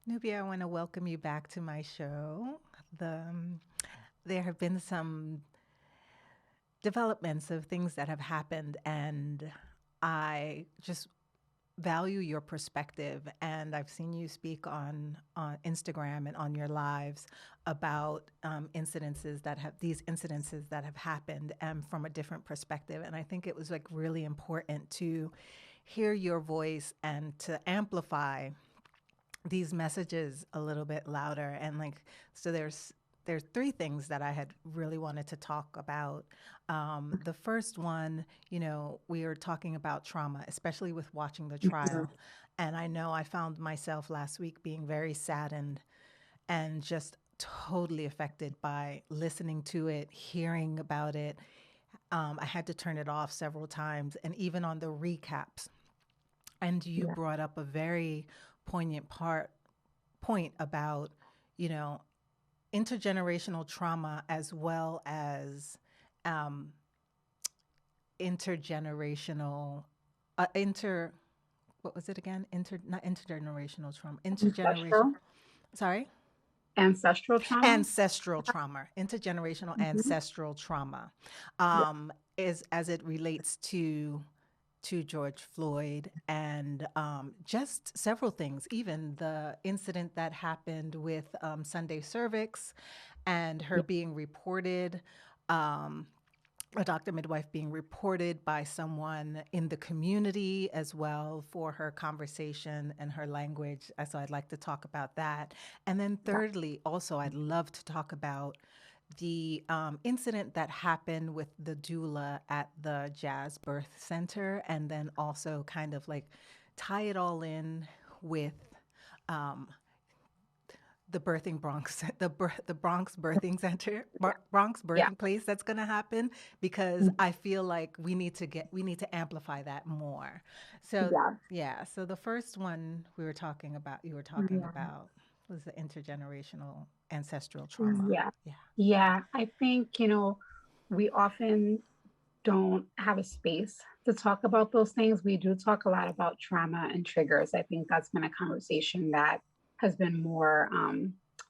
Nubia, I want to welcome you back to my show. There have been some developments of things that have happened, and I just value your perspective. And I've seen you speak on Instagram and on your lives about these incidences that have happened from a different perspective. And I think it was like really important to hear your voice and to amplify these messages a little bit louder. And like, so there's three things that I had really wanted to talk about. The first one, we were talking about trauma, especially with watching the Mhm. trial. And I know I found myself last week being very saddened and just totally affected by listening to it, hearing about it. I had to turn it off several times, and even on the recaps. And you Yeah. brought up a very poignant point about, you know, intergenerational trauma as well as um, intergenerational, inter, what was it again? Not intergenerational trauma, intergeneration. Ancestral, Sorry, ancestral trauma. ancestral trauma, intergenerational Mhm. ancestral trauma, Yeah. is as it relates to George Floyd and just several things, even the incident that happened with Sunday Cervix and her Yeah. being reported, um, a doctor midwife being reported by someone in the community as well for her conversation and her language. So I'd like to talk about that. And then, Yeah. thirdly, also, I'd love to talk about the incident that happened with the doula at the Jazz Birth Center, and then also kind of like tie it all in with um, the birthing Bronx, the Bronx Birthing Center, Bronx Yeah. birthing place that's going to happen, because Mhm. I feel like we need to amplify that more. So Yeah. yeah, so the first one you were talking Yeah. about was the intergenerational ancestral trauma. Yeah. Yeah. Yeah. I think, we often don't have a space to talk about those things. We do talk a lot about trauma and triggers. I think that's been a conversation that has been more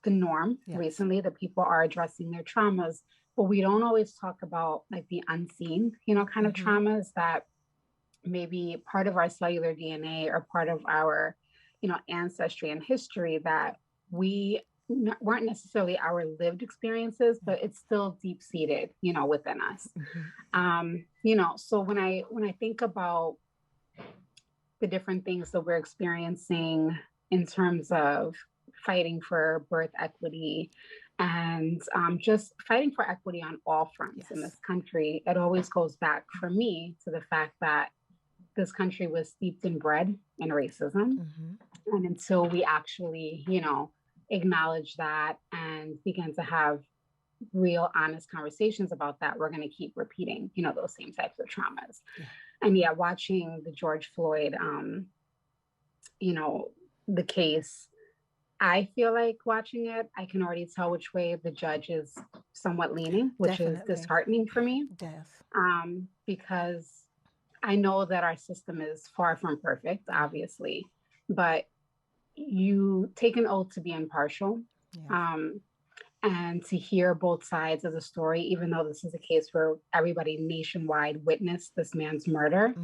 the norm Yes. recently, that people are addressing their traumas, but we don't always talk about like the unseen, kind of Mm-hmm. traumas that maybe part of our cellular DNA or part of our, ancestry and history that we weren't necessarily our lived experiences, Yeah. but it's still deep seated, within us. Mm-hmm. So when I think about the different things that we're experiencing in terms of fighting for birth equity and just fighting for equity on all fronts in Yes. this country, it always goes back for me to the fact that this country was steeped in bread and racism. Mm-hmm. And until we actually, acknowledge that and begin to have real, honest conversations about that, we're going to keep repeating, those same types of traumas. Yeah. And yeah, watching the George Floyd, you know, the case, I feel like watching it, I can already tell which way the judge is somewhat leaning, which is Definitely. disheartening for me, Death. because I know that our system is far from perfect, Mm-hmm. obviously, but you take an oath to be impartial, Yes. um, and to hear both sides of the story, even though this is a case where everybody nationwide witnessed this man's murder.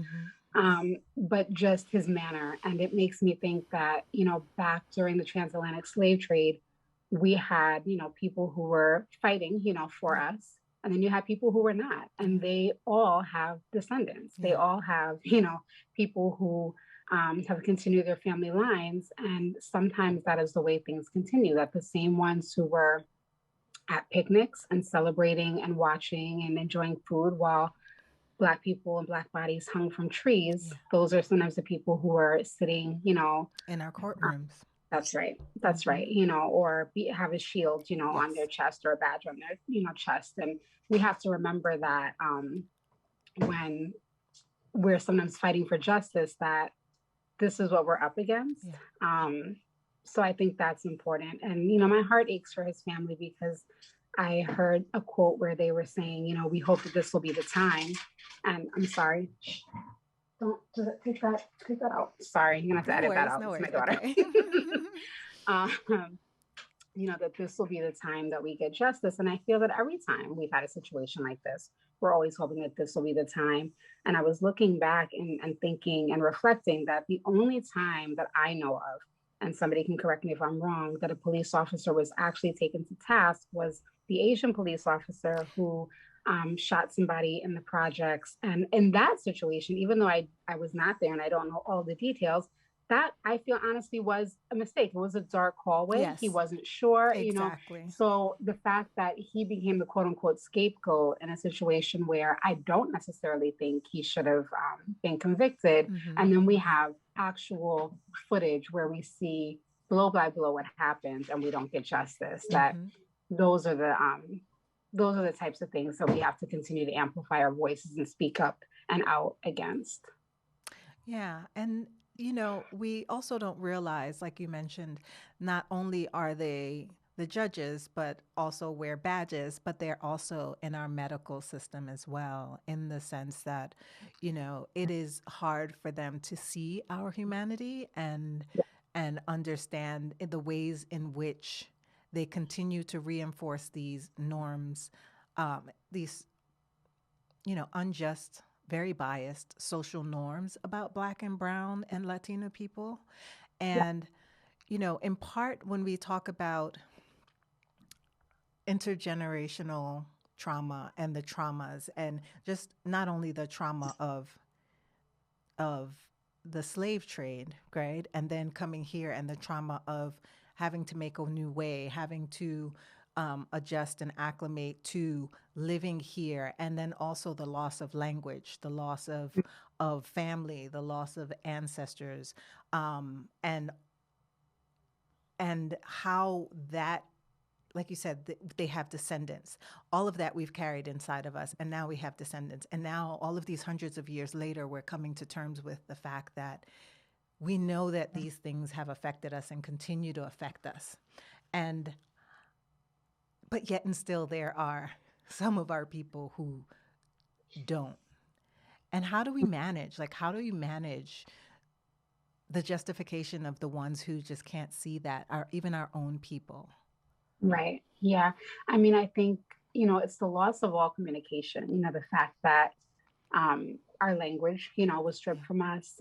Mm-hmm. But just his manner. And it makes me think that, back during the transatlantic slave trade, we had, people who were fighting, for Yeah. us. And then you had people who were not. And Yeah. they all have descendants. They Yeah. all have, people who have continued their family lines. And sometimes that is the way things continue, that the same ones who were at picnics and celebrating and watching and enjoying food while Black people and Black bodies hung from trees, Yeah. those are sometimes the people who are sitting, In our uh, courtrooms. that's right, that's Mm-hmm. right, or have a shield, on their Yes. chest or a badge on their, chest. And we have to remember that when we're sometimes fighting for justice, that this is what we're up against. Yeah. Um, so I think that's important. And, my heart aches for his family, because I heard a quote where they were saying, we hope that this will be the time. And I'm sorry, don't take that out. Sorry, you're gonna have to No edit that worries. out. No It's my worries. daughter. Okay. um, that this will be the time that we get justice. And I feel that every time we've had a situation like this, we're always hoping that this will be the time. And I was looking back and thinking and reflecting that the only time that I know of, and somebody can correct me if I'm wrong, that a police officer was actually taken to task was the Asian police officer who shot somebody in the projects. And in that situation, even though I was not there and I don't know all the details, that I feel honestly was a mistake. It was a dark hallway. He Yes, wasn't sure, exactly. So the fact that he became the quote unquote scapegoat in a situation where I don't necessarily think he should have been convicted. Mm-hmm. And then we have actual footage where we see blow by blow what happens and we don't get justice. That Mm-hmm. those are the types of things that we have to continue to amplify our voices and speak up and out against. Yeah. And, we also don't realize, like you mentioned, not only are they the judges, but also wear badges, but they're also in our medical system as well, in the sense that, it is hard for them to see our humanity and understand the ways in which they continue to reinforce these norms, these unjust, very biased social norms about Black and Brown and Latino people. Yeah. And, in part, when we talk about intergenerational trauma and the traumas, and just not only the trauma of the slave trade, right? And then coming here and the trauma of having to make a new way, having to adjust and acclimate to living here, and then also the loss of language, the loss of family, the loss of ancestors, and how that, like you said, they have descendants. All of that we've carried inside of us, and now we have descendants. And now, all of these hundreds of years later, we're coming to terms with the fact that we know that these things have affected us and continue to affect us. But yet and still, there are some of our people who don't. And how do we manage? Like, how do we manage the justification of the ones who just can't see that, even our own people? Right. Yeah. I mean, I think, it's the loss of all communication, the fact that our language, was stripped from us.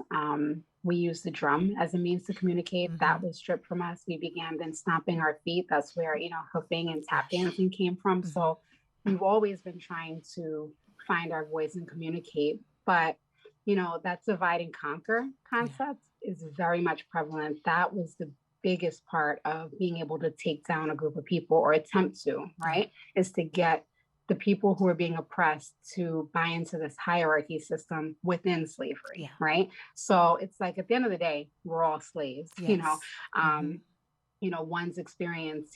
We used the drum as a means to communicate. Mm-hmm. That was stripped from us. We began then stomping our feet. That's where, hoofing and tap dancing came from. Mm-hmm. So we've always been trying to find our voice and communicate. But, that divide and conquer concept is very much prevalent. That was the biggest part of being able to take down a group of people, or attempt to, right? Is to get the people who are being oppressed to buy into this hierarchy system within slavery, right? So it's like, at the end of the day, we're all slaves, one's experience,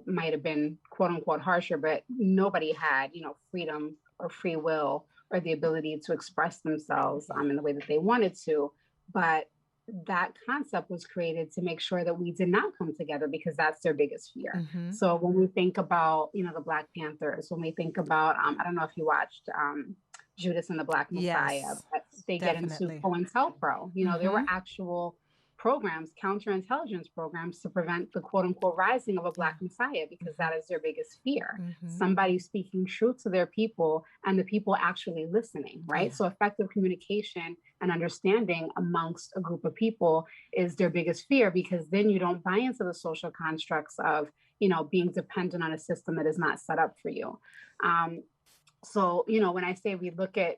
might have been quote unquote harsher, but nobody had, freedom or free will or the ability to express themselves in the way that they wanted to. But that concept was created to make sure that we did not come together, because that's their biggest fear. Mm-hmm. So when we think about, the Black Panthers, when we think about, I don't know if you watched Judas and the Black Messiah, but they definitely get into COINTELPRO. There were actual programs, counterintelligence programs, to prevent the quote unquote rising of a Black Messiah, because that is their biggest fear. Somebody speaking truth to their people and the people actually listening, right? So effective communication and understanding amongst a group of people is their biggest fear, because then you don't buy into the social constructs of, being dependent on a system that is not set up for you. So, when I say we look at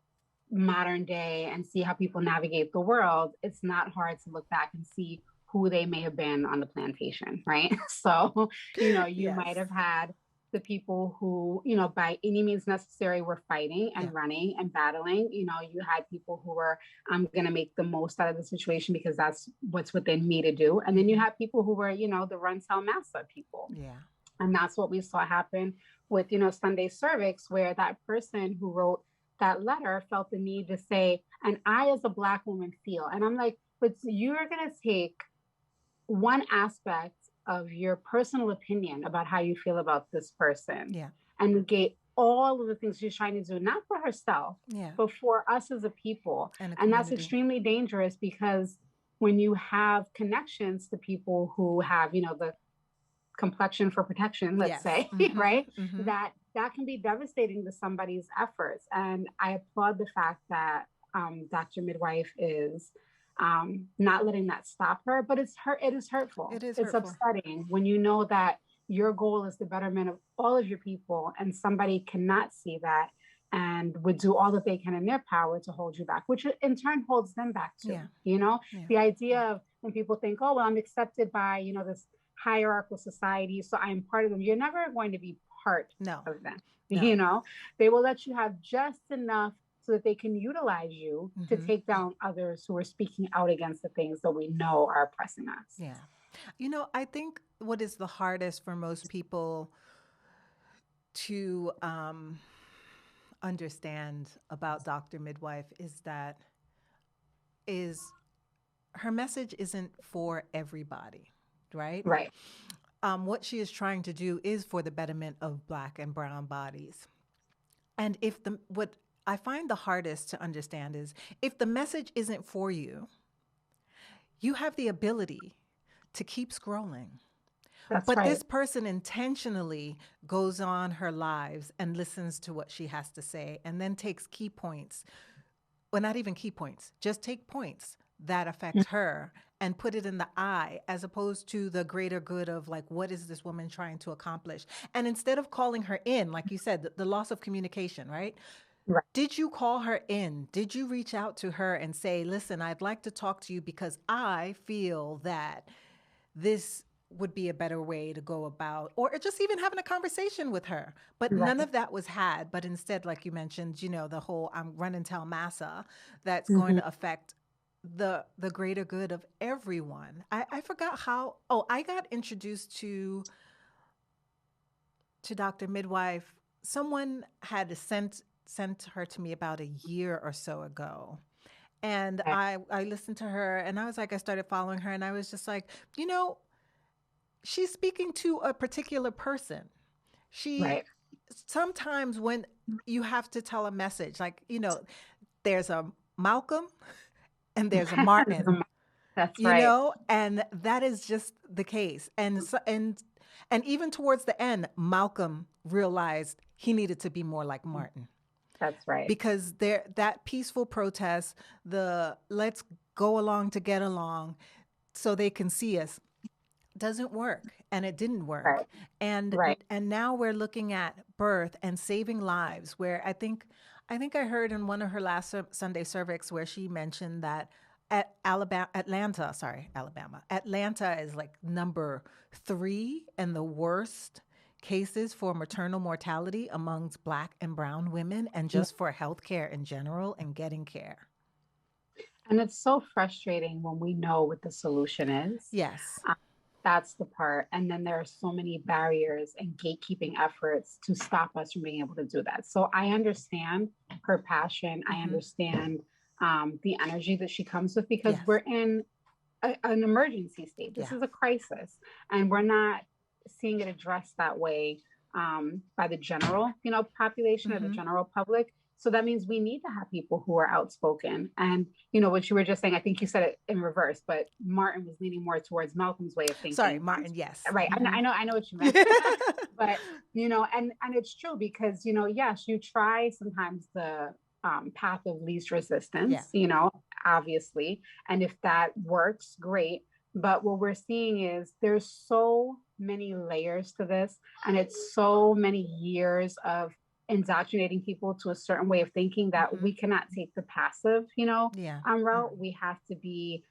modern day and see how people navigate the world, it's not hard to look back and see who they may have been on the plantation, right? So, you might have had the people who, by any means necessary were fighting and running and battling. You had people who were, I'm going to make the most out of the situation because that's what's within me to do. And then you have people who were, the run tell massa people. Yeah. And that's what we saw happen with, Sunday Cervix, where that person who wrote that letter felt the need to say, and I as a Black woman feel, and I'm like, but you're going to take one aspect of your personal opinion about how you feel about this person and negate all of the things she's trying to do, not for herself, but for us as a people. And that's extremely dangerous, because when you have connections to people who have, the complexion for protection, let's Yes. say, Mm-hmm. right? Mm-hmm. That can be devastating to somebody's efforts. And I applaud the fact that Dr. Midwife is not letting that stop her, but it is hurtful. It is It's hurtful. upsetting when you know that your goal is the betterment of all of your people and somebody cannot see that and would do all that they can in their power to hold you back, which in turn holds them back too. Yeah. You know, Yeah. the idea of when people think, oh, well, I'm accepted by, this hierarchical society, so I'm part of them. You're never going to be part of them. No. They will let you have just enough so that they can utilize you to take down others who are speaking out against the things that we know are oppressing us. Yeah. I think what is the hardest for most people to understand about Dr. Midwife is her message isn't for everybody, right? Right. What she is trying to do is for the betterment of Black and brown bodies. And what I find the hardest to understand is if the message isn't for you, you have the ability to keep scrolling. But this person intentionally goes on her lives and listens to what she has to say and then takes key points. Well, not even key points, just take points that affect her and put it in the eye as opposed to the greater good of like, what is this woman trying to accomplish? And instead of calling her in, like you said, the loss of communication, right? Right. Did you call her in? Did you reach out to her and say, listen, I'd like to talk to you because I feel that this would be a better way to go about, or just even having a conversation with her. But none of that was had. But instead, like you mentioned, the whole I'm run and tell massa that's going to affect the greater good of everyone. I forgot how, I got introduced to Dr. Midwife. Someone had sent her to me about a year or so ago. And I listened to her and I started following her and I was just like, she's speaking to a particular person. Sometimes when you have to tell a message, like, there's a Malcolm and there's a Martin. That's right. And that is just the case. And even towards the end, Malcolm realized he needed to be more like Martin. That's right. Because that peaceful protest, the let's go along to get along so they can see us, doesn't work. And it didn't work. Right. And now we're looking at birth and saving lives, where I think I heard in one of her last Sunday services where she mentioned that Atlanta is like number 3 in the worst cases for maternal mortality amongst Black and brown women, and just for healthcare in general and getting care. And it's so frustrating when we know what the solution is. Yes. That's the part. And then there are so many barriers and gatekeeping efforts to stop us from being able to do that. So I understand her passion. I understand the energy that she comes with, because we're in an emergency state. This is a crisis, and we're not seeing it addressed that way by the general, population or the general public. So that means we need to have people who are outspoken. And, what you were just saying, I think you said it in reverse, but Martin was leaning more towards Malcolm's way of thinking. Sorry, Martin, yes. Right. I know what you meant. But, and it's true because, yes, you try sometimes the path of least resistance, obviously. And if that works, great. But what we're seeing is there's so many layers to this, and it's so many years of indoctrinating people to a certain way of thinking that we cannot take the passive, route. We have to be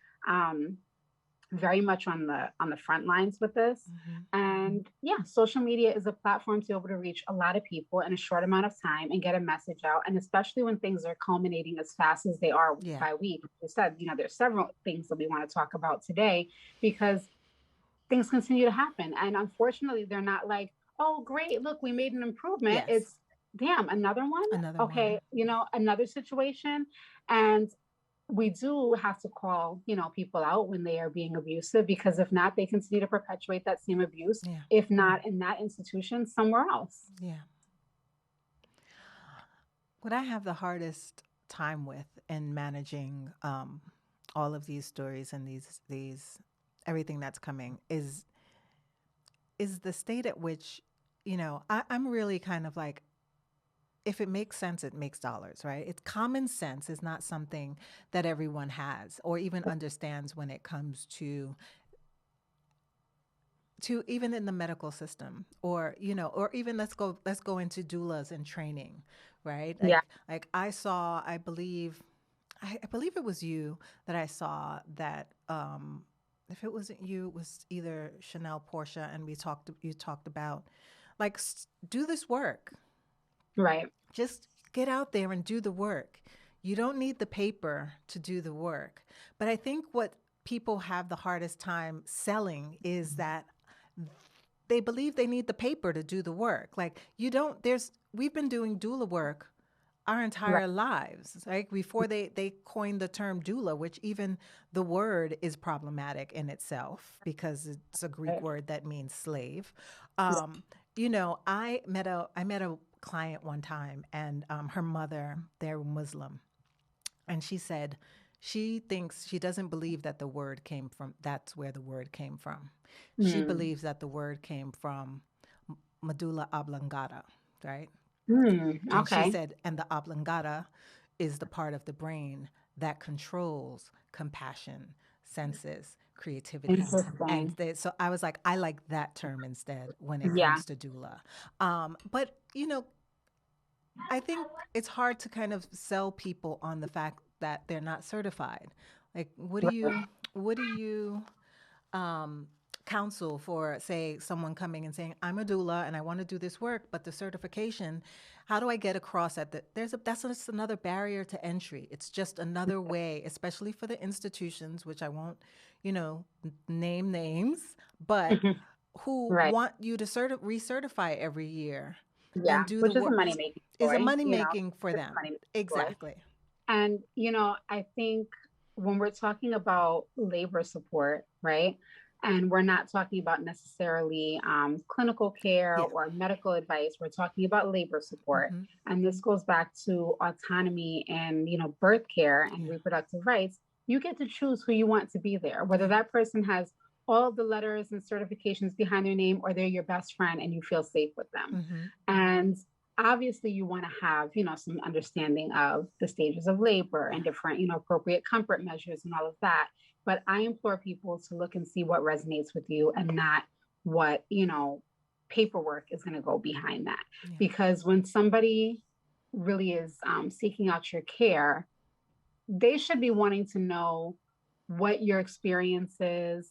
very much on the front lines with this. And social media is a platform to be able to reach a lot of people in a short amount of time and get a message out. And especially when things are culminating as fast as they are week by week. You said, there's several things that we want to talk about today because things continue to happen. And unfortunately, they're not like, oh, great, look, we made an improvement. It's damn, another one. Okay. Another situation. And we do have to call, people out when they are being abusive, because if not, they continue to perpetuate that same abuse, if not in that institution, somewhere else. Yeah. What I have the hardest time with in managing all of these stories and these everything that's coming is is the state at which, I'm really kind of like, if it makes sense, it makes dollars, right? It's common sense is not something that everyone has or even understands when it comes to even in the medical system, or or even let's go into doulas and training, right? Yeah. Like I believe it was you that I saw that, if it wasn't you, it was either Chanel, Portia, and you talked about, like, do this work. Right. Just get out there and do the work. You don't need the paper to do the work. But I think what people have the hardest time selling is that they believe they need the paper to do the work. Like, you don't, we've been doing doula work our Right. entire lives, right? Before they coined the term doula, which even the word is problematic in itself because it's a Greek Right. word that means slave. Yeah. I met a client one time, and her mother, they're Muslim, and she said she doesn't believe that the word came from, that's where the word came from. She Mm. believes that the word came from medulla oblongata, right? Mm. And she Okay. said, and the oblongata is the part of the brain that controls compassion, senses, creativity. And Interesting. so I was like, I like that term instead when it Yeah. comes to doula. But, I think it's hard to kind of sell people on the fact that they're not certified. Like, Right. what do you um, counsel for, say, someone coming and saying, I'm a doula and I want to do this work, but the certification, how do I get across that? That's just another barrier to entry. It's just another way, especially for the institutions, which I won't, name names, but who Right. want you to recertify every year and Yeah. do the Which is a work, money making is a ploy, money you know, making for it's a them. money making ploy. Exactly. And, I think when we're talking about labor support, right? And we're not talking about necessarily clinical care Yeah. or medical advice. We're talking about labor support. Mm-hmm. And this goes back to autonomy and, birth care and Yeah. reproductive rights. You get to choose who you want to be there, whether Yeah. that person has all of the letters and certifications behind their name or they're your best friend and you feel safe with them. Mm-hmm. And obviously you want to have some understanding of the stages of labor and different appropriate comfort measures and all of that, but I implore people to look and see what resonates with you and not what paperwork is going to go behind that, Yeah. because when somebody really is seeking out your care, they should be wanting to know what your experience is,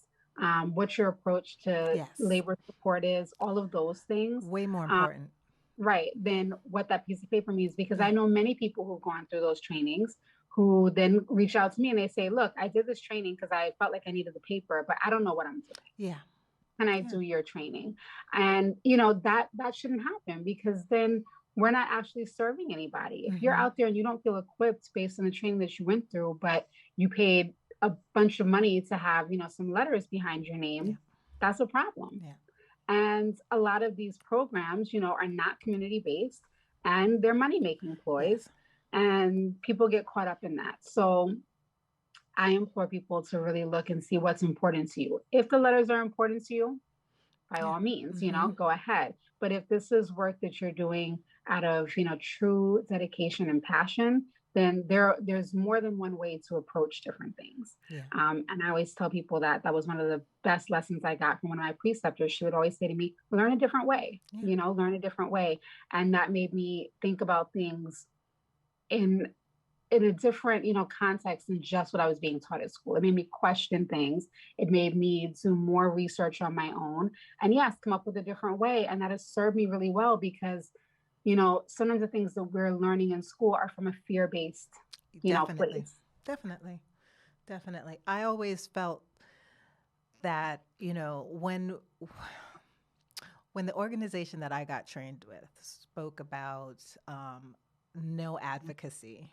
what your approach to Yes. labor support is, all of those things. Way more um, important. Right, than what that piece of paper means. Because Yeah. I know many people who've gone through those trainings who then reach out to me and they say, look, I did this training because I felt like I needed the paper, but I don't know what I'm doing. Yeah. Can I Yeah. do your training? And that shouldn't happen, because then we're not actually serving anybody. If you're Mm-hmm. out there and you don't feel equipped based on the training that you went through, but you paid a bunch of money to have, some letters behind your Yeah. name, that's a problem. Yeah. And a lot of these programs, are not community based and they're money making ploys. Yes. And people get caught up in that. So I implore people to really look and see what's important to you. If the letters are important to you, by Yeah. all means, Mm-hmm. go ahead. But if this is work that you're doing out of, true dedication and passion, then there's more than one way to approach different things. Yeah. And I always tell people that was one of the best lessons I got from one of my preceptors. She would always say to me, learn a different way, Yeah. learn a different way. And that made me think about things in a different context than just what I was being taught at school. It made me question things. It made me do more research on my own, and yes, come up with a different way. And that has served me really well, because sometimes the things that we're learning in school are from a fear-based Definitely. place. Definitely. Definitely. I always felt that, when the organization that I got trained with spoke about no advocacy,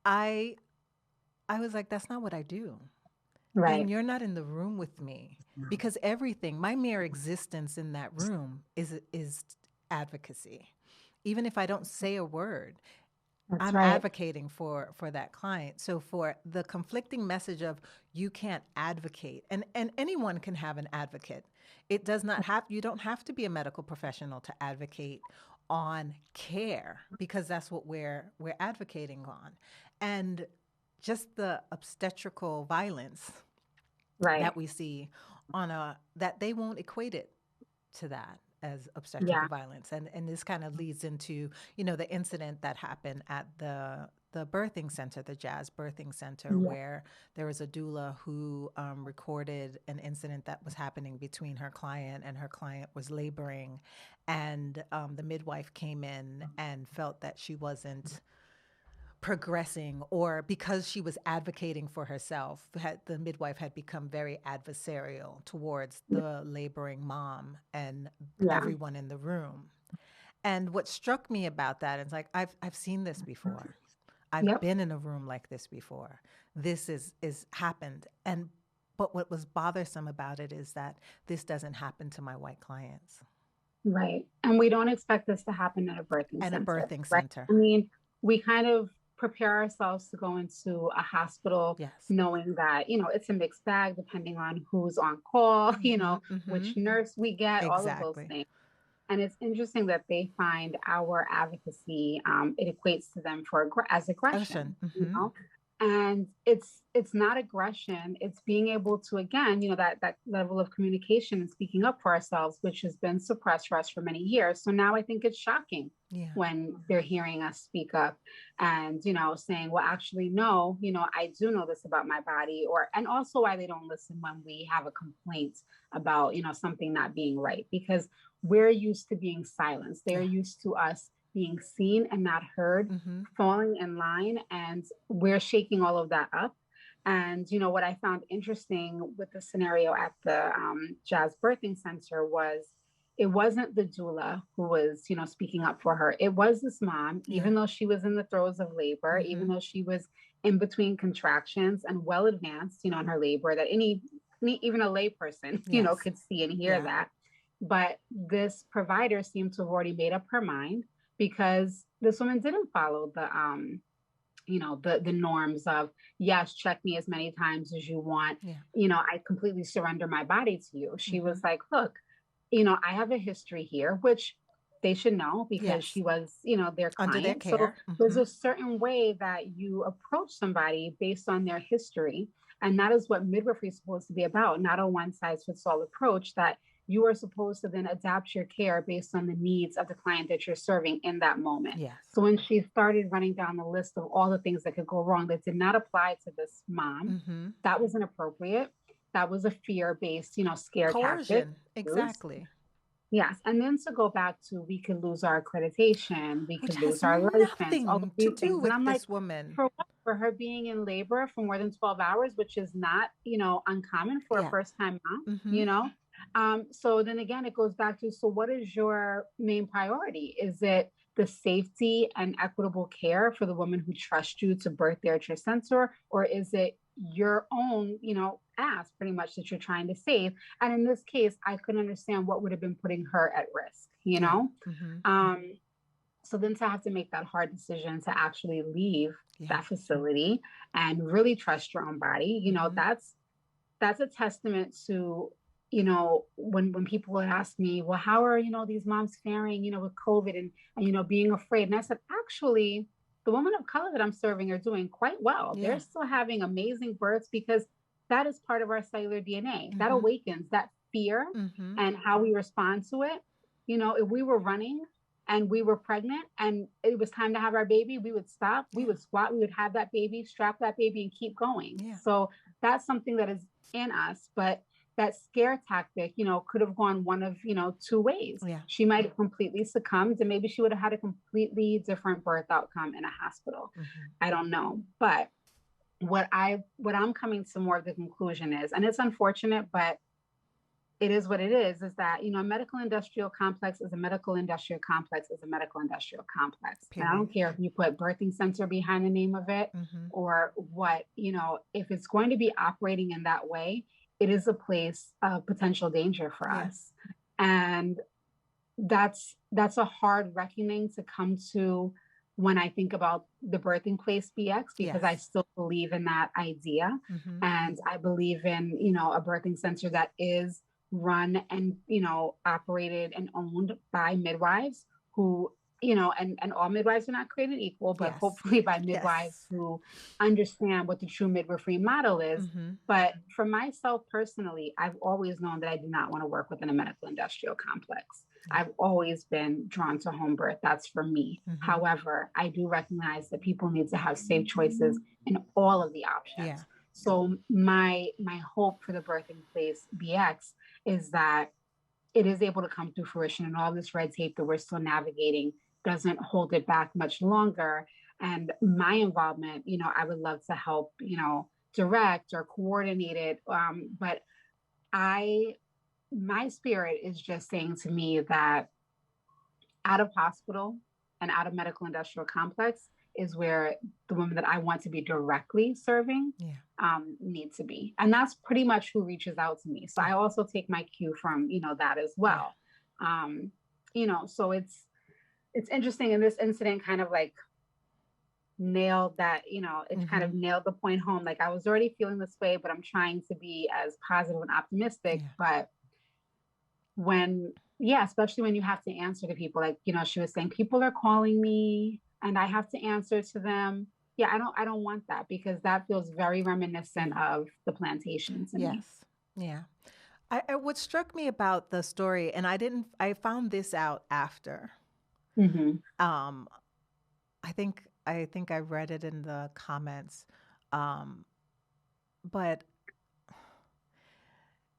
I I was like, that's not what I do. Right. And you're not in the room with me, because everything, my mere existence in that room is advocacy. Even if I don't say a word, That's I'm right. advocating for that client. So for the conflicting message of you can't advocate, and anyone can have an advocate. It does not have you don't have to be a medical professional to advocate on care because that's what we're advocating on. And just the obstetrical violence Right. that we see on a that they won't equate it to that as obstetrical Yeah. violence, and this kind of leads into the incident that happened at the birthing center, the Jazz Birthing Center, Yeah. where there was a doula who recorded an incident that was happening between her client, and her client was laboring, and the midwife came in and felt that she wasn't progressing, or because she was advocating for herself, the midwife had become very adversarial towards the laboring mom and Yeah. everyone in the room. And what struck me about that is like I've seen this before. I've Yep. been in a room like this before. This is happened. And but what was bothersome about it is that this doesn't happen to my white clients. Right. And we don't expect this to happen at a birthing And a center, birthing right? center. I mean, we kind of prepare ourselves to go into a hospital Yes. knowing that, it's a mixed bag depending on who's on call, Mm-hmm. Mm-hmm. which nurse we get, all of those Exactly. things. And it's interesting that they find our advocacy, it equates to them as Ocean. aggression, Mm-hmm. and it's not aggression. It's being able to, again, that level of communication and speaking up for ourselves, which has been suppressed for us for many years. So now I think it's shocking Yeah. when they're hearing us speak up and saying, well, actually no, I do know this about my body, and also why they don't listen when we have a complaint about something not being right, because we're used to being silenced. They're Yeah. used to us being seen and not heard, Mm-hmm. falling in line, and we're shaking all of that up. And what I found interesting with the scenario at the Jazz Birthing Center was it wasn't the doula who was, speaking up for her. It was this mom, Yeah. even though she was in the throes of labor, Mm-hmm. even though she was in between contractions and well advanced, in her labor, that any even a layperson, Yes. could see and hear Yeah. that. But this provider seemed to have already made up her mind, because this woman didn't follow the norms of, yes, check me as many times as you want. Yeah. I completely surrender my body to you. She Mm-hmm. was like, look, I have a history here, which they should know because Yes. she was, their Under their client. So care. there's Mm-hmm. a certain way that you approach somebody based on their history. And that is what midwifery is supposed to be about, not a one size fits all approach, that you are supposed to then adapt your care based on the needs of the client that you're serving in that moment. Yes. So when she started running down the list of all the things that could go wrong that did not apply to this mom, Mm-hmm. that was inappropriate. That was a fear-based, scare tactic. Coercion. Exactly. Yes. And then to go back to, we could lose our accreditation, we Which could has lose our license, all of nothing to these do things. And with I'm like, this woman. for what? For her being in labor for more than 12 hours, which is not, uncommon for a Yeah. first time mom, Mm-hmm. So then again, it goes back to, so what is your main priority? Is it the safety and equitable care for the woman who trusts you to birth their placenta, or is it your own, ass pretty much that you're trying to save? And in this case, I couldn't understand what would have been putting her at risk, Yeah. Mm-hmm. So then to have to make that hard decision to actually leave Yeah. that facility and really trust your own body, Mm-hmm. that's a testament to, when people would ask me, well, how are, these moms faring, with COVID and being afraid. And I said, actually, the women of color that I'm serving are doing quite well. Yeah. They're still having amazing births, because that is part of our cellular DNA. Mm-hmm. That awakens that fear Mm-hmm. and how we respond to it. If we were running and we were pregnant and it was time to have our baby, we would stop, we would squat, we would have that baby, strap that baby, and keep going. Yeah. So that's something that is in us. But that scare tactic, could have gone one of, two ways. Yeah. She might have completely succumbed, and maybe she would have had a completely different birth outcome in a hospital. Mm-hmm. I don't know. But what I'm coming to more of the conclusion is, and it's unfortunate, but it is what it is that, a medical industrial complex is a medical industrial complex is a medical industrial complex. Period. And I don't care if you put birthing center behind the name of it, Mm-hmm. or what, if it's going to be operating in that way, it is a place of potential danger for us. And that's a hard reckoning to come to when I think about the birthing place BX, because I Yes. still believe in that idea. Mm-hmm. And I believe in, a birthing center that is run and, operated and owned by midwives who, and all midwives are not created equal, but Yes. hopefully by midwives Yes. who understand what the true midwifery model is. Mm-hmm. But for myself personally, I've always known that I did not want to work within a medical industrial complex. Yeah. I've always been drawn to home birth. That's for me. Mm-hmm. However, I do recognize that people need to have safe choices in all of the options. Yeah. So my hope for the birthing place BX is that it is able to come to fruition, and all this red tape that we're still navigating doesn't hold it back much longer. And my involvement, I would love to help, direct or coordinate it. But my spirit is just saying to me that out of hospital and out of medical industrial complex is where the women that I want to be directly serving need to be. And that's pretty much who reaches out to me. So I also take my cue from, that as well. So it's interesting. And this incident kind of like nailed that, it kind of nailed the point home. Like I was already feeling this way, but I'm trying to be as positive and optimistic. But especially when you have to answer to people, like, she was saying, people are calling me and I have to answer to them. Yeah, I don't want that, because that feels very reminiscent of the plantation to me. Yeah. What struck me about the story, and I found this out after. Mm-hmm. I think I read it in the comments. But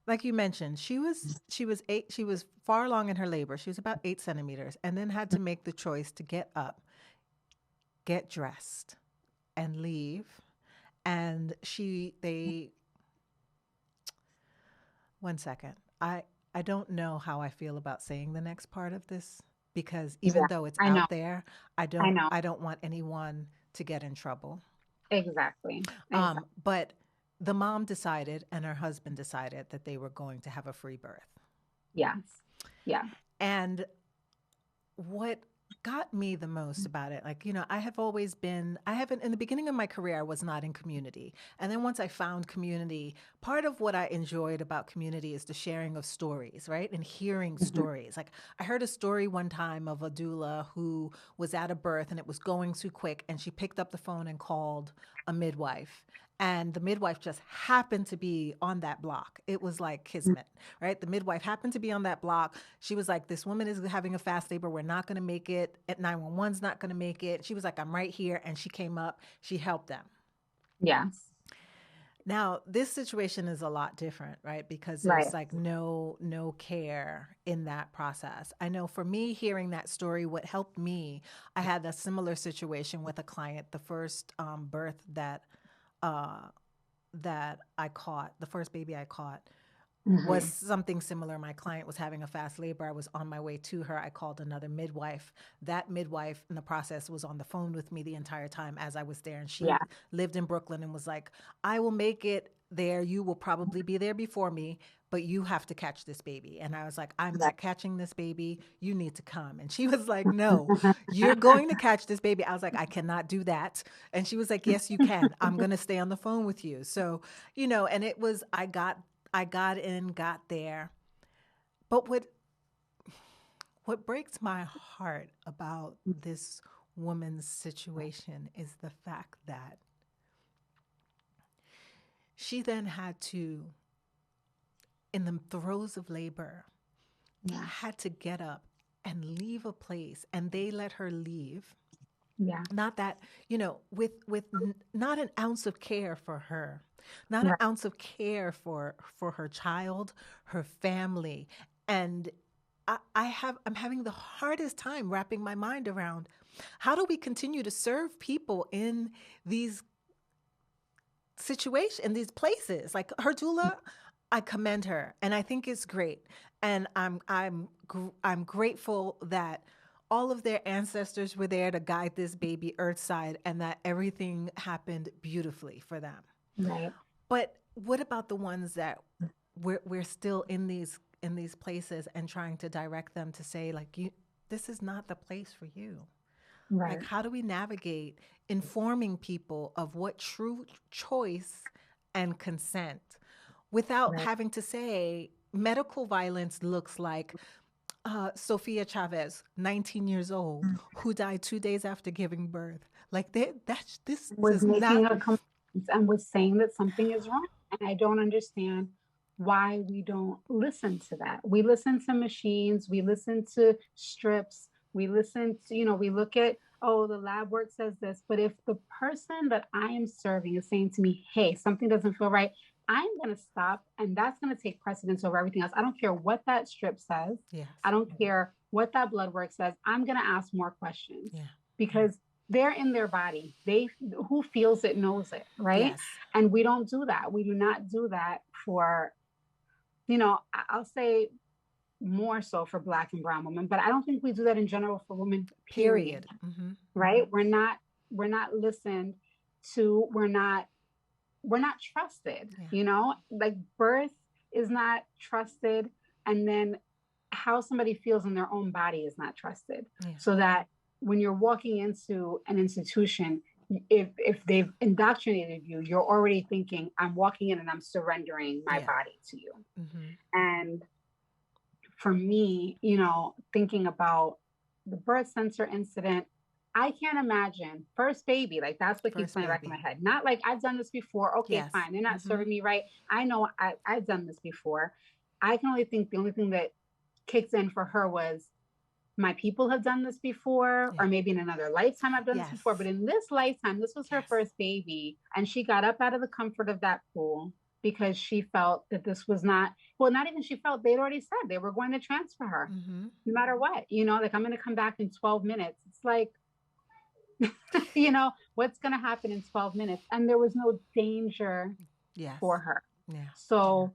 like you mentioned, she was far along in her labor. She was about 8 centimeters, and then had to make the choice to get up, get dressed, and leave. And one second. I don't know how I feel about saying the next part of this, because even though it's out there, I don't want anyone to get in trouble. Exactly. But the mom decided and her husband decided that they were going to have a free birth. Yes. Yeah. And what got me the most about it, like, I haven't, in the beginning of my career, I was not in community. And then once I found community, part of what I enjoyed about community is the sharing of stories, right? And hearing stories. Like I heard a story one time of a doula who was at a birth and it was going too quick, and she picked up the phone and called a midwife. And the midwife just happened to be on that block. It was like kismet, right? The midwife happened to be on that block. She was like, this woman is having a fast labor. We're not going to make it. At 911's not going to make it. She was like, I'm right here. And she came up. She helped them. Yes. Now, this situation is a lot different, right? Because there's like no care in that process. I know for me, hearing that story, what helped me, I had a similar situation with a client. The first birth that I caught, the first baby I caught, was something similar. My client was having a fast labor. I was on my way to her. I called another midwife. That midwife in the process was on the phone with me the entire time as I was there. And she lived in Brooklyn and was like, I will make it there. You will probably be there before me, but you have to catch this baby. And I was like, I'm not catching this baby. You need to come. And she was like, no, you're going to catch this baby. I was like, I cannot do that. And she was like, yes, you can. I'm going to stay on the phone with you. So, and it was, I got there. But what breaks my heart about this woman's situation is the fact that she then had to, in the throes of labor, had to get up and leave a place, and they let her leave. Yeah. Not that, with not an ounce of care for her, not an ounce of care for her child, her family. And I'm having the hardest time wrapping my mind around, how do we continue to serve people in these situations, in these places? Like her doula, I commend her, and I think it's great. And I'm grateful that all of their ancestors were there to guide this baby earthside, and that everything happened beautifully for them. Right. But what about the ones that we're still in these places and trying to direct them to say, like, this is not the place for you. Right. Like, how do we navigate informing people of what true choice and consent without Right. having to say medical violence looks like Sophia Chavez, 19 years old, who died 2 days after giving birth. Like, this Was is making not. a complaint and was saying that something is wrong. And I don't understand why we don't listen to that. We listen to machines, we listen to strips, we listen to, we look at, oh, the lab work says this. But if the person that I am serving is saying to me, hey, something doesn't feel right, I'm going to stop, and that's going to take precedence over everything else. I don't care what that strip says. Yes. I don't care what that blood work says. I'm going to ask more questions, Yeah. because they're in their body. Who feels it knows it, right? Yes. And we don't do that. We do not do that for, I'll say more so for Black and brown women, but I don't think we do that in general for women, period. Mm-hmm. Right? We're not listened to. We're not trusted. Yeah. Like, birth is not trusted, and then how somebody feels in their own body is not trusted. Yeah. So that when you're walking into an institution, if they've indoctrinated you, you're already thinking, I'm walking in and I'm surrendering my body to you. Mm-hmm. And for me, thinking about the birth center incident, I can't imagine first baby. Like, that's what keeps playing back in my head. Not like, I've done this before. Okay, yes. fine. They're not serving me right. I know I've done this before. I can only think the only thing that kicked in for her was, my people have done this before, or maybe in another lifetime I've done this before. But in this lifetime, this was her first baby. And she got up out of the comfort of that pool because she felt that this was not even she felt, they'd already said they were going to transfer her no matter what, like, I'm going to come back in 12 minutes. It's like, what's going to happen in 12 minutes? And there was no danger for her. Yeah. So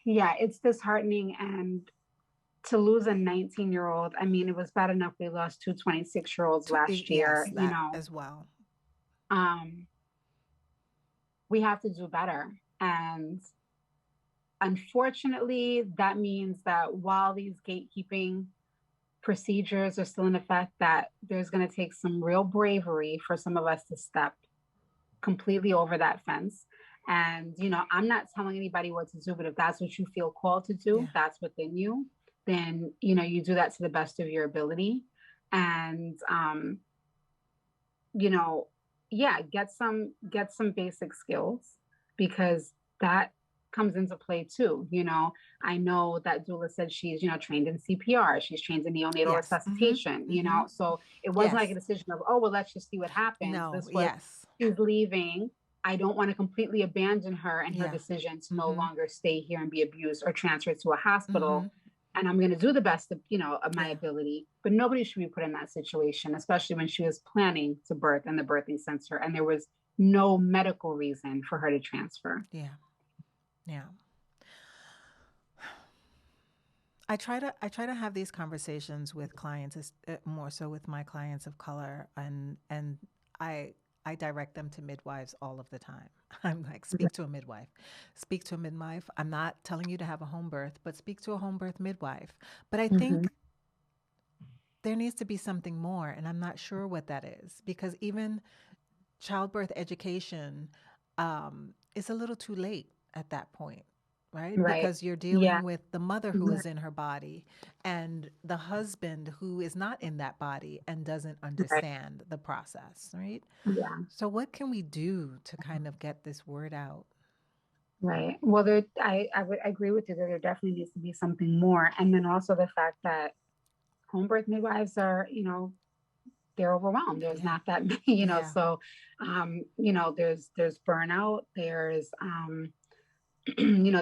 yeah, it's disheartening. And to lose a 19-year-old, I mean, it was bad enough we lost two 26-year-olds last year, as well. We have to do better. And unfortunately, that means that while these gatekeeping procedures are still in effect, that there's going to take some real bravery for some of us to step completely over that fence. And, I'm not telling anybody what to do, but if that's what you feel called to do, that's within you, then, you do that to the best of your ability. And, get some basic skills, because that comes into play too. I know that doula said she's, trained in CPR, she's trained in neonatal resuscitation, so it wasn't like a decision of, oh, well, let's just see what happens. No, this was, she's leaving. I don't want to completely abandon her and her decision to no longer stay here and be abused or transferred to a hospital. And I'm going to do the best of, of my ability, but nobody should be put in that situation, especially when she was planning to birth in the birthing center and there was no medical reason for her to transfer. Yeah. Yeah. I try to have these conversations with clients, more so with my clients of color, and I direct them to midwives all of the time. I'm like, speak to a midwife. Speak to a midwife. I'm not telling you to have a home birth, but speak to a home birth midwife. But I think there needs to be something more, and I'm not sure what that is, because even childbirth education is a little too late at that point. Right? Because you're dealing with the mother who is in her body and the husband who is not in that body and doesn't understand the process, right? Yeah. So what can we do to kind of get this word out? Right. Well, I would agree with you that there definitely needs to be something more. And then also the fact that home birth midwives are, they're overwhelmed. There's not that many, so, there's burnout, there's,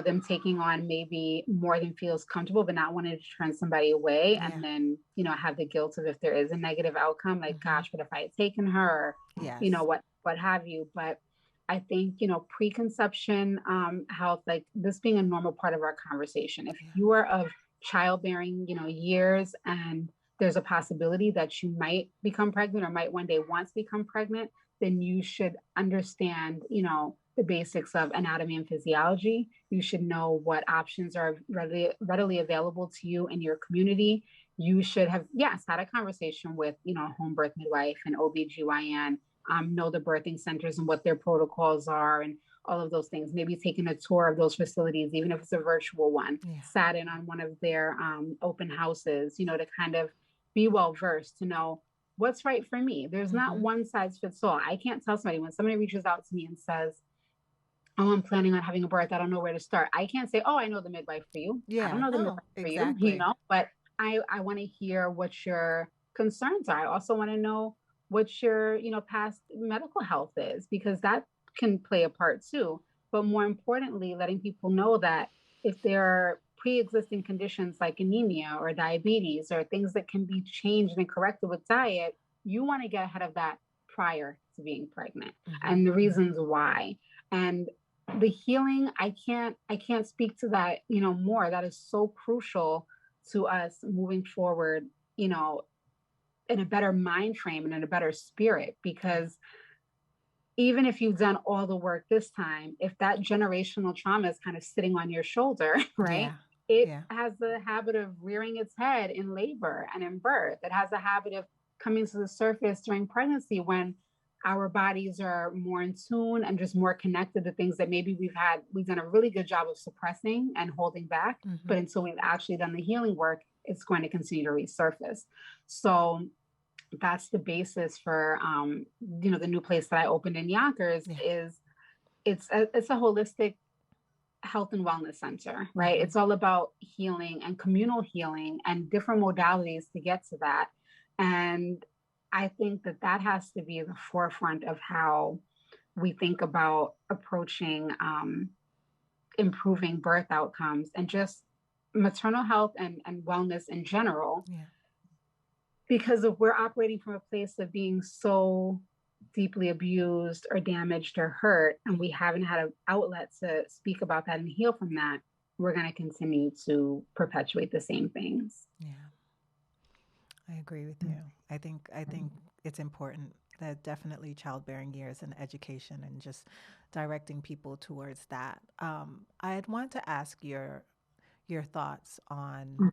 them taking on maybe more than feels comfortable, but not wanting to turn somebody away. And then, have the guilt of if there is a negative outcome, like, gosh, what if I had taken her, what have you. But I think, preconception health, like this being a normal part of our conversation. If you are of childbearing, years, and there's a possibility that you might become pregnant or might one day want to become pregnant, then you should understand, the basics of anatomy and physiology. You should know what options are readily available to you in your community. you should have, yes, had a conversation with, a home birth midwife and OBGYN, know the birthing centers and what their protocols are and all of those things. Maybe taking a tour of those facilities, even if it's a virtual one, Yeah. sat in on one of their open houses, to kind of be well versed, to know what's right for me. There's not one size fits all. I can't tell somebody when somebody reaches out to me and says, oh, I'm planning on having a birth, I don't know where to start. I can't say, oh, I know the midwife for you. I don't Yeah. know the No, midwife for exactly. but I want to hear what your concerns are. I also want to know what your, past medical health is, because that can play a part too. But more importantly, letting people know that if there are pre-existing conditions like anemia or diabetes or things that can be changed and corrected with diet, you want to get ahead of that prior to being pregnant and the reasons why. And the healing, I can't speak to that, more. That is so crucial to us moving forward, in a better mind frame and in a better spirit, because even if you've done all the work this time, if that generational trauma is kind of sitting on your shoulder, right? Yeah. It Yeah. has the habit of rearing its head in labor and in birth. It has a habit of coming to the surface during pregnancy, when our bodies are more in tune and just more connected to things that maybe we've done a really good job of suppressing and holding back. But until we've actually done the healing work, it's going to continue to resurface. So that's the basis for the new place that I opened in Yonkers. Yeah. Is it's a holistic health and wellness center, right? It's all about healing and communal healing and different modalities to get to that. And I think that has to be the forefront of how we think about approaching improving birth outcomes and just maternal health and wellness in general. Yeah. Because if we're operating from a place of being so deeply abused or damaged or hurt, and we haven't had an outlet to speak about that and heal from that, we're going to continue to perpetuate the same things. Yeah. I agree with you. I think it's important that definitely childbearing years and education and just directing people towards that. I'd want to ask your thoughts on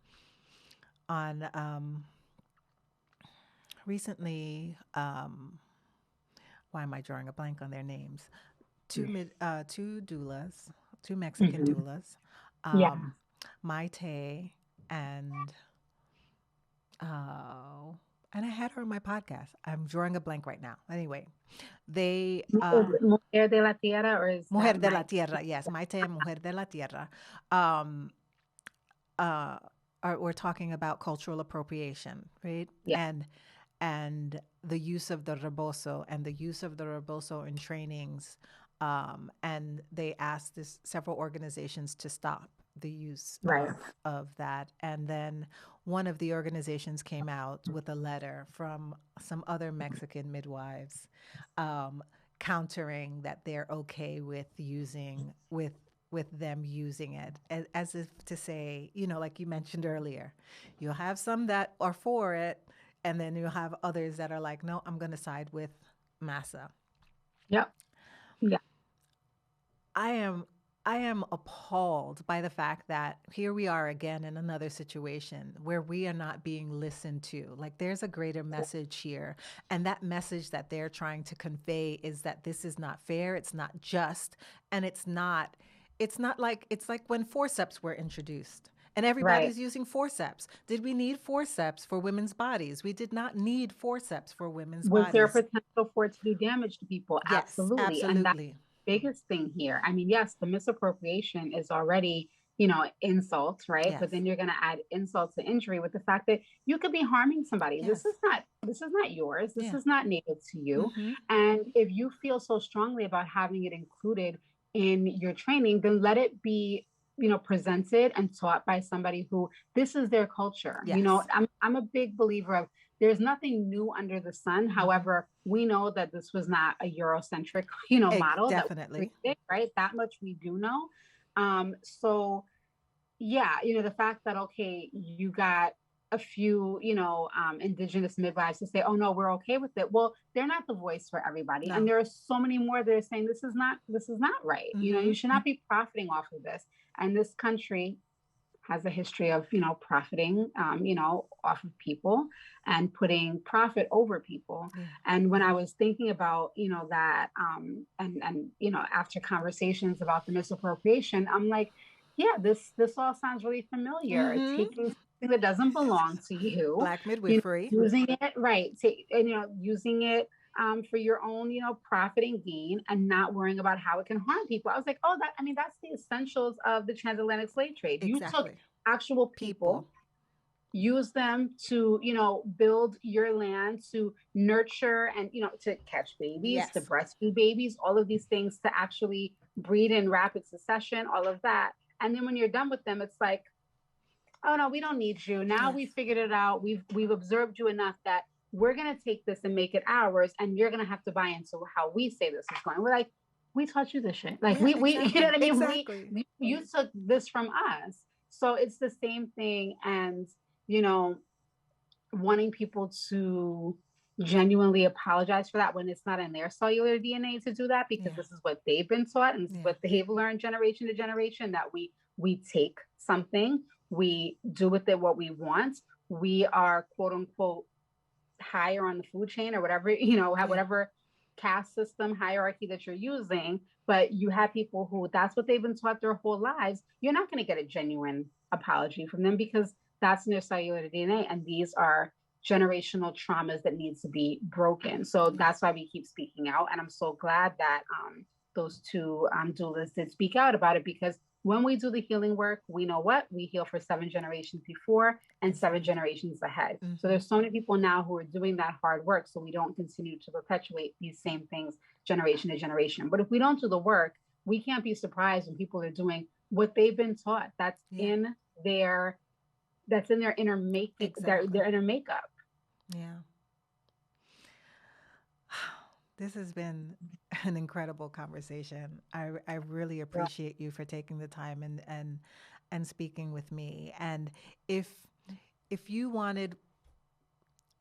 recently. Why am I drawing a blank on their names? Two doulas, two Mexican Mm-hmm. doulas, Yeah. um, Maite and oh, and I had her on my podcast. I'm drawing a blank right now. Anyway, they Mujer de la Tierra, or is Mujer that de la my? Tierra, yes, Maite and Mujer de la Tierra, um, uh, we're talking about cultural appropriation, right? Yeah. And the use of the rebozo and the use of the rebozo in trainings. And they asked several organizations to stop the use Right. of that. And then one of the organizations came out with a letter from some other Mexican midwives, countering that they're okay with them using it, as if to say, like you mentioned earlier, you'll have some that are for it, and then you'll have others that are like, no, I'm going to side with massa. Yep. Yeah. I am I am appalled by the fact that here we are again in another situation where we are not being listened to. Like there's a greater message here. And that message that they're trying to convey is that this is not fair, it's not just, and it's like when forceps were introduced. And Right. everybody's using forceps. Did we need forceps for women's bodies? We did not need forceps for women's Was there bodies. potential for it to do damage to people? Yes, Absolutely. And that's absolutely. the biggest thing here. I mean, yes, the misappropriation is already, insult, right? Yes. But then you're going to add insult to injury with the fact that you could be harming somebody. Yes. This is not yours. This Yeah. is not native to you. Mm-hmm. And if you feel so strongly about having it included in your training, then let it be presented and taught by somebody who this is their culture. Yes. I'm a big believer of there's nothing new under the sun. However, we know that this was not a Eurocentric, model that was Definitely. created, right? That much we do know. So yeah, the fact that, okay, you got a few, indigenous midwives to say, oh no, we're okay with it. Well, they're not the voice for everybody. No. And there are so many more that are saying this is not right. Mm-hmm. You should not be profiting off of this. And this country, has a history of, profiting, off of people and putting profit over people. Yeah. And when I was thinking about, that, after conversations about the misappropriation, I'm like, yeah, this all sounds really familiar. Mm-hmm. Taking something that doesn't belong to you, Black midwifery. using it, right, using it for your own, profit and gain, and not worrying about how it can harm people. I was like, oh, that's the essentials of the transatlantic slave trade. You took Exactly. actual People. people, use them to, build your land, to nurture and, to catch babies, to Yes. breastfeed babies, all of these things, to actually breed in rapid succession, all of that. And then when you're done with them, it's like, oh no, we don't need you. Now Yes. we figured it out. We've observed you enough that we're gonna take this and make it ours, and you're gonna have to buy into how we say this is going. We're like, we taught you this shit. Like Yeah, we exactly. you know what I mean? Exactly. You took this from us. So it's the same thing, and wanting people to genuinely apologize for that when it's not in their cellular DNA to do that, because this is what they've been taught and this is what they've learned generation to generation, that we take something, we do with it what we want, we are quote unquote higher on the food chain or whatever, whatever caste system hierarchy that you're using, but you have people who that's what they've been taught their whole lives. You're not going to get a genuine apology from them because that's in their cellular DNA, and these are generational traumas that needs to be broken. So that's why we keep speaking out, and I'm so glad that those two doulas did speak out about it, because when we do the healing work, we know what we heal for 7 generations before and 7 generations ahead. Mm-hmm. So there's so many people now who are doing that hard work, so we don't continue to perpetuate these same things generation to generation. But if we don't do the work, we can't be surprised when people are doing what they've been taught. That's in their inner make their inner makeup. Yeah. This has been an incredible conversation. I really appreciate you for taking the time and speaking with me. And if you wanted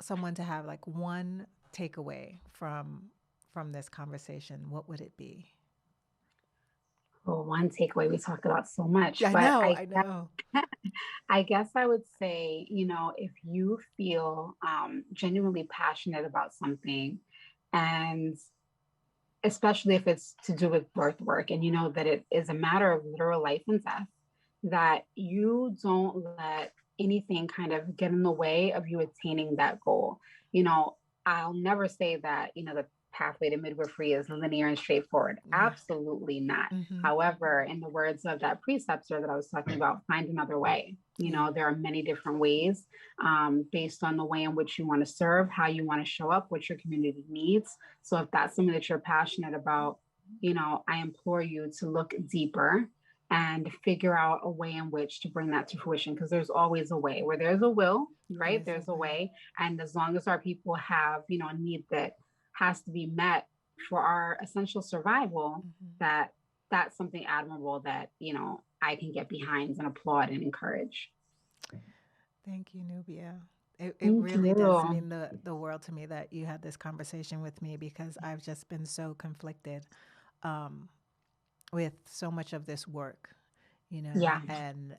someone to have like one takeaway from this conversation, what would it be? Well, one takeaway, we talked about so much. I know. I guess I would say, if you feel genuinely passionate about something, and especially if it's to do with birth work, and you know that it is a matter of literal life and death, that you don't let anything kind of get in the way of you attaining that goal. I'll never say that, the pathway to midwifery is linear and straightforward. Yeah. Absolutely not. Mm-hmm. However, in the words of that preceptor that I was talking about, find another way. There are many different ways based on the way in which you want to serve, how you want to show up, what your community needs. So if that's something that you're passionate about, I implore you to look deeper and figure out a way in which to bring that to fruition, because there's always a way. Where there's a will, right? There's a way. And as long as our people have, a need that has to be met for our essential survival, mm-hmm. that's something admirable that, I can get behind and applaud and encourage. Thank you, Nubia. It really does mean the world to me that you had this conversation with me, because I've just been so conflicted with so much of this work, and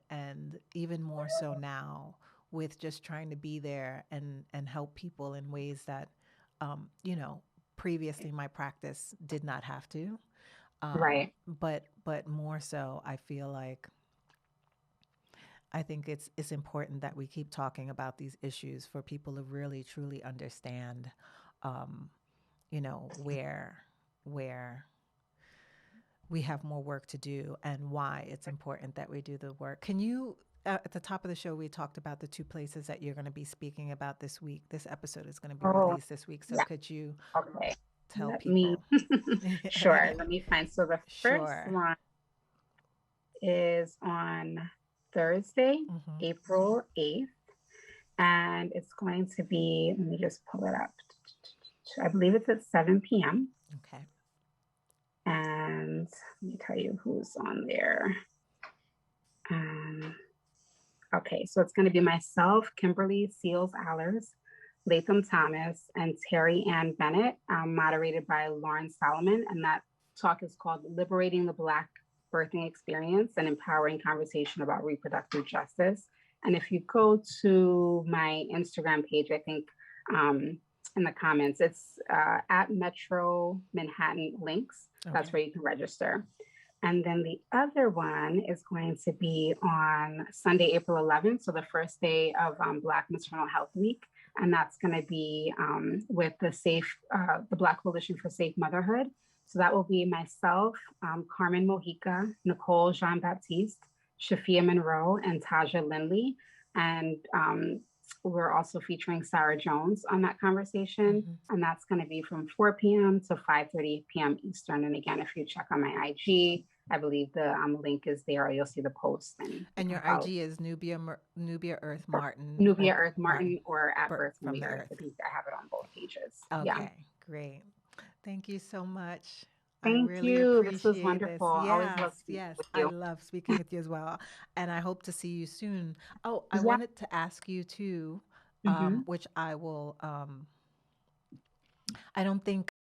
even more so now with just trying to be there and help people in ways that, previously my practice did not have to. Right. But more so, I feel like I think it's important that we keep talking about these issues for people to really truly understand, where we have more work to do and why it's important that we do the work. Can you, at the top of the show, we talked about the 2 places that you're going to be speaking about this week. This episode is going to be released this week. So could you tell people? Sure. Let me find. So the first one is on Thursday, mm-hmm. April 8th. And it's going to be, let me just pull it up. I believe it's at 7 p.m. Okay. And let me tell you who's on there. Okay, so it's going to be myself, Kimberly Seals-Allers, Latham Thomas, and Terry Ann Bennett, moderated by Lauren Solomon. And that talk is called Liberating the Black birthing experience and empowering conversation about reproductive justice. And if you go to my Instagram page, I think in the comments, it's at Metro Manhattan Links. Okay. That's where you can register. And then the other one is going to be on Sunday, April 11th. So the first day of Black Maternal Health Week. And that's going to be with the Black Coalition for Safe Motherhood. So that will be myself, Carmen Mojica, Nicole Jean-Baptiste, Shafia Monroe, and Taja Lindley. And we're also featuring Sarah Jones on that conversation. Mm-hmm. And that's going to be from 4 p.m. to 5:30 p.m. Eastern. And again, if you check on my IG, I believe the link is there, or you'll see the post. And your IG is Nubia Earth Martin. Nubia Earth Martin or at Birth from the Earth. I think I have it on both pages. Okay, yeah. Great. Thank you so much. Thank you. This was wonderful. Yes, I love speaking with you as well. And I hope to see you soon. Oh, I wanted to ask you too, which I will, I don't think